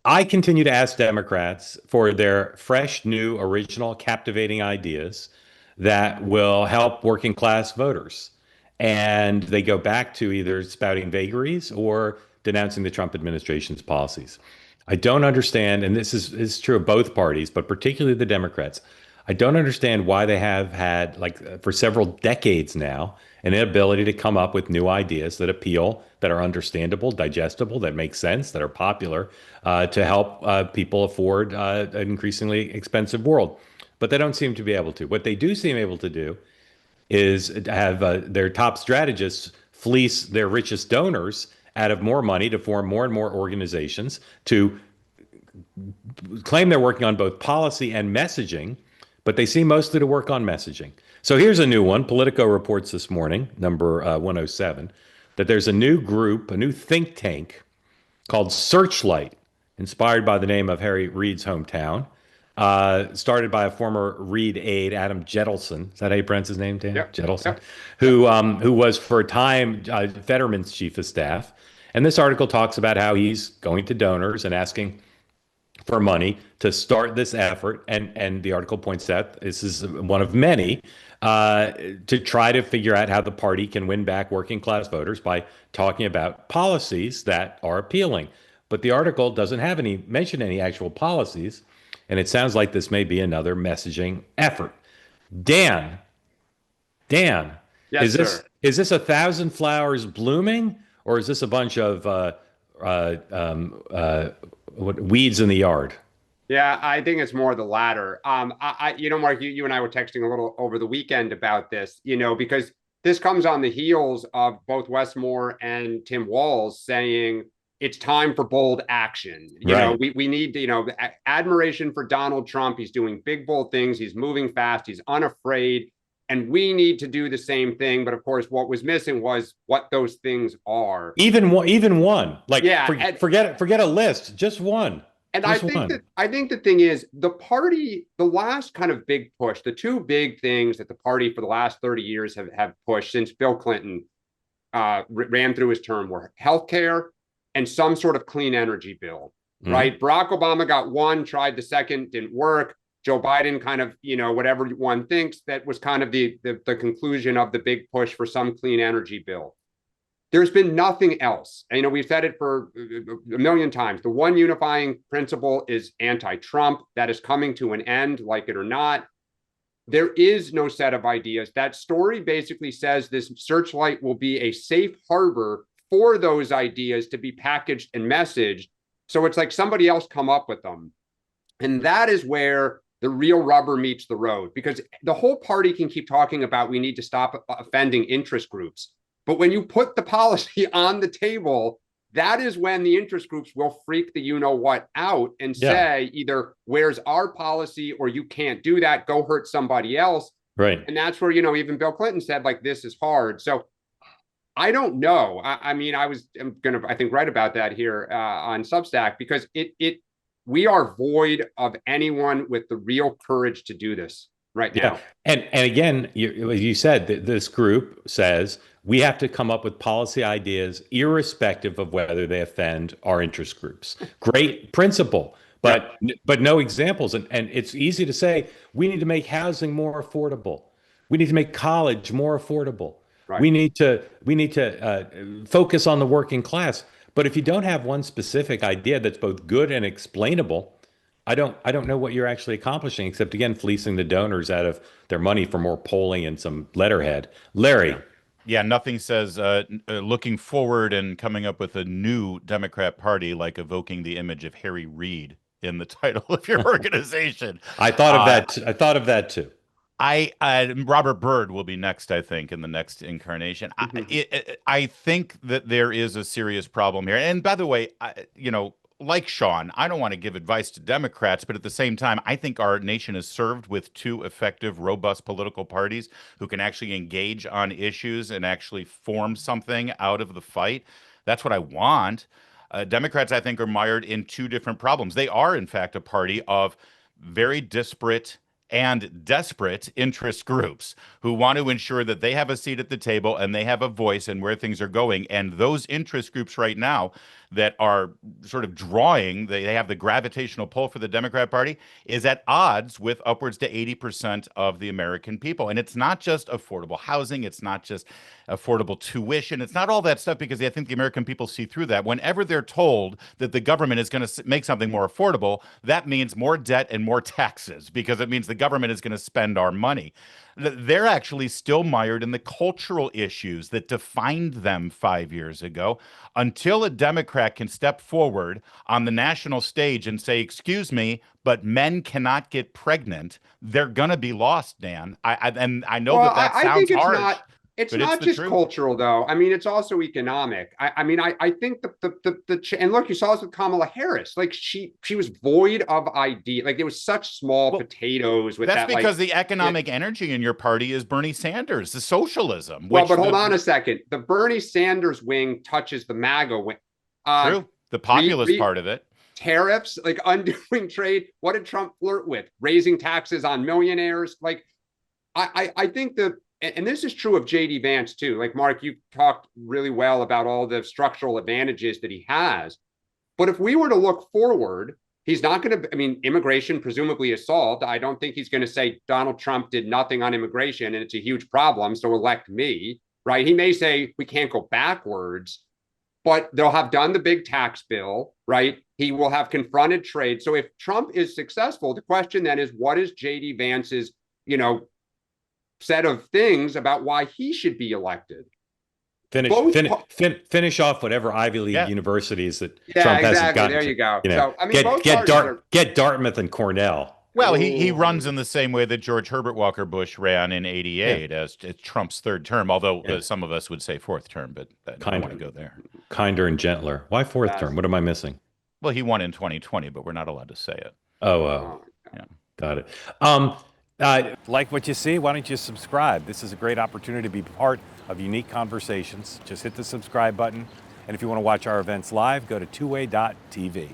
I continue to ask Democrats for their fresh, new, original, captivating ideas that will help working class voters. And they go back to either spouting vagaries or denouncing the Trump administration's policies. I don't understand, and this is true of both parties, but particularly the Democrats. I don't understand why they have had, like, for several decades now, an inability to come up with new ideas that appeal, that are understandable, digestible, that make sense, that are popular, to help people afford an increasingly expensive world. But they don't seem to be able to. What they do seem able to do is have their top strategists fleece their richest donors out of more money to form more and more organizations to claim they're working on both policy and messaging, but they seem mostly to work on messaging. So here's a new one. Politico reports this morning, number 107, that there's a new group, a new think tank called Searchlight, inspired by the name of Harry Reid's hometown, started by a former Reid aide, Adam Jettleson. Is that how you pronounce his name, Dan? Yep. Jettleson, Yep. who was for a time Fetterman's chief of staff. And this article talks about how he's going to donors and asking for money to start this effort. And the article points out this is one of many to try to figure out how the party can win back working class voters by talking about policies that are appealing. But the article doesn't have any mention any actual policies, and it sounds like this may be another messaging effort. Dan, Dan, Yes, sir. is this a thousand flowers blooming, or is this a bunch of weeds in the yard? Yeah, I think it's more the latter. Mark, you and I were texting a little over the weekend about this, because this comes on the heels of both Wes Moore and Tim Walz saying it's time for bold action. Right. We need to, admiration for Donald Trump. He's doing big, bold things. He's moving fast. He's unafraid. And we need to do the same thing. But of course, what was missing was what those things are. Even one. Like Yeah, and forget a list, just one. And I Just think one. that I think the thing is the party, the last kind of big push, the two big things that the party for the last 30 years have pushed since Bill Clinton ran through his term were healthcare and some sort of clean energy bill, Mhm. right? Barack Obama got one, tried the second, didn't work. Joe Biden kind of, whatever one thinks, that was kind of the conclusion of the big push for some clean energy bill. There's been nothing else. And, we've said it for a million times. The one unifying principle is anti-Trump. That is coming to an end, like it or not. There is no set of ideas. That story basically says this Searchlight will be a safe harbor for those ideas to be packaged and messaged. So it's like somebody else come up with them. And that is where the real rubber meets the road, because the whole party can keep talking about we need to stop offending interest groups. But when you put the policy on the table, that is when the interest groups will freak the what out and Yeah. say either where's our policy or you can't do that, go hurt somebody else. Right. And that's where, even Bill Clinton said, like, this is hard. So I don't know. I mean, I'm going to, I think, write about that here on Substack, because we are void of anyone with the real courage to do this right Yeah. now. And again, you said that this group says we have to come up with policy ideas irrespective of whether they offend our interest groups. Great principle, Yep. but no examples. And it's easy to say we need to make housing more affordable. We need to make college more affordable. Right. We need to focus on the working class. But if you don't have one specific idea that's both good and explainable, I don't know what you're actually accomplishing, except again fleecing the donors out of their money for more polling and some letterhead. Larry. Yeah. Yeah, nothing says looking forward and coming up with a new Democrat Party like evoking the image of Harry Reid in the title of your organization. I thought of that. I thought of that too. Robert Byrd will be next, I think, in the next incarnation. I think that there is a serious problem here. And by the way, like Sean, I don't want to give advice to Democrats, but at the same time, I think our nation is served with two effective, robust political parties who can actually engage on issues and actually form something out of the fight. That's what I want. Democrats, I think, are mired in two different problems. They are, in fact, a party of very disparate and desperate interest groups who want to ensure that they have a seat at the table and they have a voice in where things are going. And those interest groups right now, that are sort of drawing, they have the gravitational pull for the Democrat Party, is at odds with upwards to 80% of the American people. And it's not just affordable housing, it's not just affordable tuition, it's not all that stuff, because I think the American people see through that. Whenever they're told that the government is going to make something more affordable, that means more debt and more taxes, because it means the government is going to spend our money. They're actually still mired in the cultural issues that defined them 5 years ago. Until a Democrat can step forward on the national stage and say, excuse me, but men cannot get pregnant, they're going to be lost, Dan. I know Well, that I sounds think it's harsh. not. It's But not the just truth. cultural, though. I mean, it's also economic. I mean, I think and look, you saw this with Kamala Harris. Like she was void of idea. Like there was such small potatoes with That's that. because Like the economic energy in your party is Bernie Sanders, the socialism. well, but hold on a second. The Bernie Sanders wing touches the MAGA wing. True, the populist part of it. Tariffs, like undoing trade. What did Trump flirt with? Raising taxes on millionaires. Like I think the. And this is true of JD Vance too. Like Mark, you talked really well about all the structural advantages that he has. But if we were to look forward, he's not going to, I mean, immigration presumably is solved. I don't think he's going to say Donald Trump did nothing on immigration and it's a huge problem, so elect me, right? He may say we can't go backwards, but they'll have done the big tax bill, right? He will have confronted trade. So if Trump is successful, the question then is, what is JD Vance's, set of things about why he should be elected? Finish off whatever Ivy League universities that Trump hasn't gotten. There you go. So I mean, get Dartmouth and Cornell. Well, he runs in the same way that George Herbert Walker Bush ran in '88 as Trump's third term, although some of us would say fourth term, but I don't want to go there. Kinder and gentler. Why fourth term? What am I missing? Well, he won in 2020, but we're not allowed to say it. Oh, yeah. Got it. Like what you see? Why don't you subscribe? This is a great opportunity to be part of unique conversations. Just hit the subscribe button. And if you want to watch our events live, go to twoway.tv.